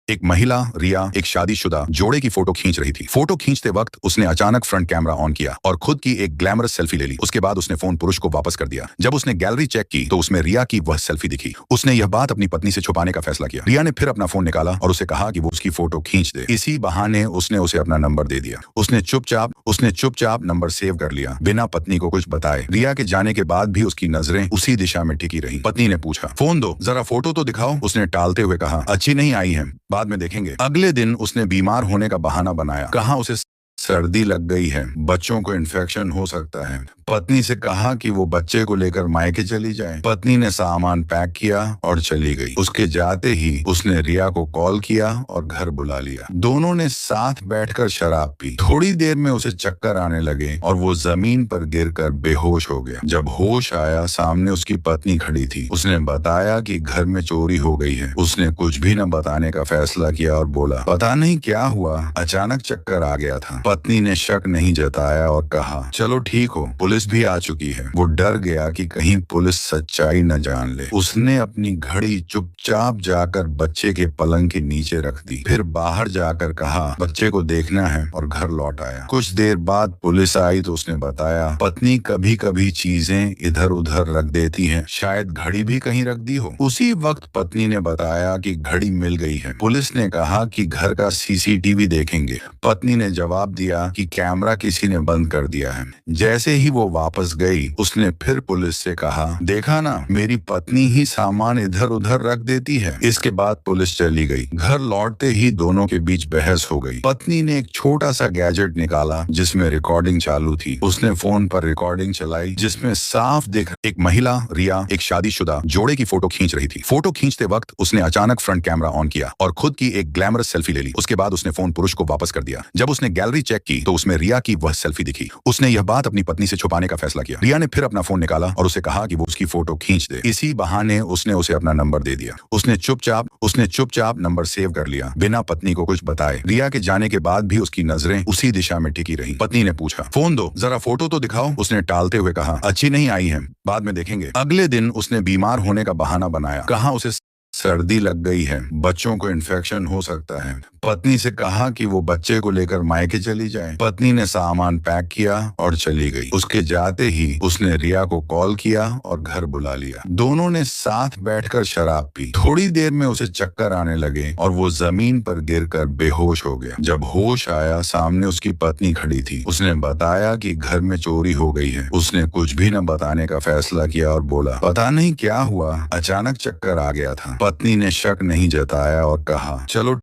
एक महिला रिया एक शादीशुदा जोड़े की फोटो खींच रही थी। फोटो खींचते वक्त उसने अचानक फ्रंट कैमरा ऑन किया और खुद की एक ग्लैमरस सेल्फी ले ली। उसके बाद उसने फोन पुरुष को वापस कर दिया। जब उसने गैलरी चेक की तो उसमें रिया की वह सेल्फी दिखी। उसने यह बात अपनी पत्नी से छुपाने का फैसला किया। रिया ने फिर अपना फोन निकाला और उसे कहा कि वो उसकी फोटो खींच दे। इसी बहाने उसने उसे अपना नंबर दे दिया। उसने चुपचाप नंबर सेव कर लिया बिना पत्नी को कुछ बताए। रिया के जाने के बाद भी उसकी नजरें उसी दिशा में टिकी रही। पत्नी ने पूछा, फोन दो, जरा फोटो तो दिखाओ। उसने टालते हुए कहा, अच्छी नहीं आई है, बाद में देखेंगे। अगले दिन उसने बीमार होने का बहाना बनाया। कहा उसे सर्दी लग गई है, बच्चों को इन्फेक्शन हो सकता है। पत्नी से कहा कि वो बच्चे को लेकर मायके चली जाए। पत्नी ने सामान पैक किया और चली गई। उसके जाते ही उसने रिया को कॉल किया और घर बुला लिया। दोनों ने साथ बैठकर शराब पी। थोड़ी देर में उसे चक्कर आने लगे और वो जमीन पर गिरकर बेहोश हो गया। जब होश आया, सामने उसकी पत्नी खड़ी थी। उसने बताया कि घर में चोरी हो गई है। उसने कुछ भी न बताने का फैसला किया और बोला, पता नहीं क्या हुआ, अचानक चक्कर आ गया था। पत्नी ने शक नहीं जताया और कहा, चलो ठीक हो, पुलिस भी आ चुकी है। वो डर गया कि कहीं पुलिस सच्चाई न जान ले। उसने अपनी घड़ी चुपचाप जाकर बच्चे के पलंग के नीचे रख दी। फिर बाहर जाकर कहा, बच्चे को देखना है, और घर लौट आया। कुछ देर बाद पुलिस आई तो उसने बताया, पत्नी कभी कभी चीजें इधर उधर रख देती है, शायद घड़ी भी कहीं रख दी हो। उसी वक्त पत्नी ने बताया कि घड़ी मिल गई है। पुलिस ने कहा कि घर का सीसीटीवी देखेंगे। पत्नी ने जवाब दिया कि कैमरा किसी ने बंद कर दिया है। जैसे ही वो वापस गई, उसने फिर पुलिस से कहा, देखा ना, मेरी पत्नी ही सामान इधर उधर रख देती है। इसके बाद पुलिस चली गई। घर लौटते ही दोनों के बीच बहस हो गई। पत्नी ने एक छोटा सा गैजेट निकाला जिसमें रिकॉर्डिंग चालू थी। उसने फोन पर रिकॉर्डिंग चलाई जिसमें साफ दिख एक महिला रिया एक शादीशुदा जोड़े की फोटो खींच रही थी। फोटो खींचते वक्त उसने अचानक फ्रंट कैमरा ऑन किया और खुद की एक ग्लैमरस सेल्फी ले ली। उसके बाद उसने फोन पुरुष को वापस कर दिया। जब उसने गैलरी चेक की तो उसमें रिया की वह सेल्फी दिखी। उसने यह बात अपनी पत्नी से छुपाने का फैसला किया। रिया ने फिर अपना फोन निकाला और उसे कहा कि वो उसकी फोटो खींच दे। इसी बहाने उसने उसे अपना नंबर दे दिया। उसने चुपचाप नंबर सेव कर लिया बिना पत्नी को कुछ बताए। रिया के जाने के बाद भी उसकी नजरें उसी दिशा में टिकी रही। पत्नी ने पूछा, फोन दो, जरा फोटो तो दिखाओ। उसने टालते हुए कहा, अच्छी नहीं आई है, बाद में देखेंगे। अगले दिन उसने बीमार होने का बहाना बनाया। कहा उसे सर्दी लग गई है, बच्चों को इन्फेक्शन हो सकता है। पत्नी से कहा कि वो बच्चे को लेकर मायके चली जाए। पत्नी ने सामान पैक किया और चली गई। उसके जाते ही उसने रिया को कॉल किया और घर बुला लिया। दोनों ने साथ बैठकर शराब पी। थोड़ी देर में उसे चक्कर आने लगे और वो जमीन पर गिरकर बेहोश हो गया। जब होश आया, सामने उसकी पत्नी खड़ी थी। उसने बताया कि घर में चोरी हो गई है। उसने कुछ भी न बताने का फैसला किया और बोला, पता नहीं क्या हुआ, अचानक चक्कर आ गया था। पत्नी ने शक नहीं जताया और कहा, चलो